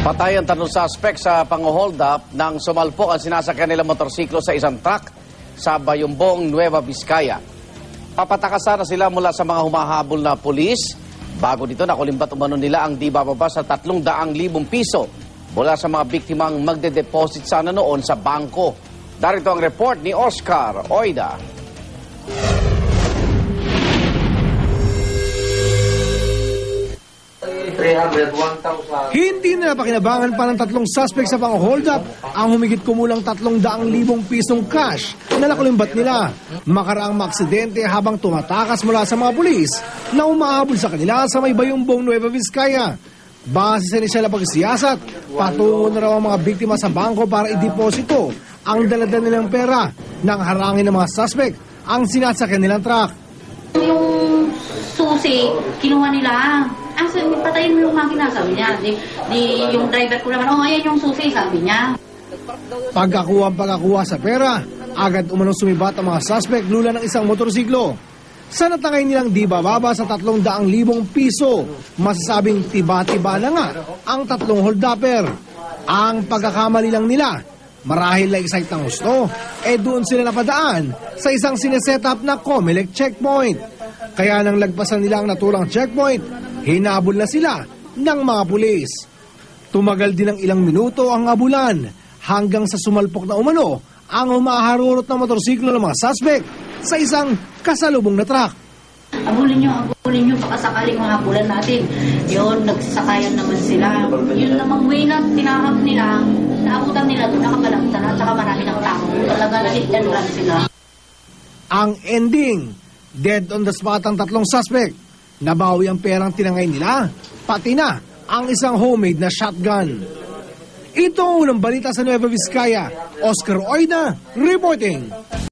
Patay ang tatlong suspect sa pang-hold up nang sumalpok ang sinasakyan nilang motorsiklo sa isang truck sa Bayumbong, Nueva Vizcaya. Papatakasan na sila mula sa mga humahabol na pulis. Bago dito, nakulimbat umano nila ang di bababa sa 300,000 piso mula sa mga biktimang magde-deposit sana noon sa bangko. Darito ang report ni Oscar Oida. Hindi na napakinabangan pa ng tatlong suspect sa pang-hold up ang humigit kumulang 300,000 pisong cash na nakulimbat nila. Makaraang maaksidente habang tumatakas mula sa mga pulis na umahabol sa kanila sa may Bayumbong, Nueva Vizcaya. Base sa inisyal na pagsiyasat, patungo na raw ang mga biktima sa bangko para ideposito ang daladala nilang pera nang harangin ng mga suspect ang sinasakyan nilang truck. Yung susi, kinuha nila. Patayin mo yung makina, sabi niya. Yung driver ko naman, ayan yung susi, sabi niya. Pagkakuha sa pera, agad umanong sumibat ang mga suspect lula ng isang motorsiklo. Sa natangay nilang di bababa sa 300,000 piso, masasabing tiba-tiba na nga ang tatlong hold-upper. Ang pagkakamali lang nila, marahil na excite ng gusto, doon sila napadaan sa isang sineset-up na Comelec checkpoint. Kaya nang lagpasan nila ang naturang checkpoint, hinabol na sila ng mga pulis. Tumagal din ng ilang minuto ang abulan hanggang sa sumalpok na umano ang humaharurot na motorsiklo ng mga suspect sa isang kasalubong na truck. Abulin nyo, baka sakaling mahabulan natin. Yun, nagsasakayan naman sila. Yun namang way na tinarap nila, naabutan nila doon, nakabalagtan at saka marami ng tao. Talaga hit and run sila. Ang ending, dead on the spot ang tatlong suspect. Nabawi ang perang tinangay nila, pati na ang isang homemade na shotgun. Ito ang unang balita sa Nueva Vizcaya. Oscar Oida reporting.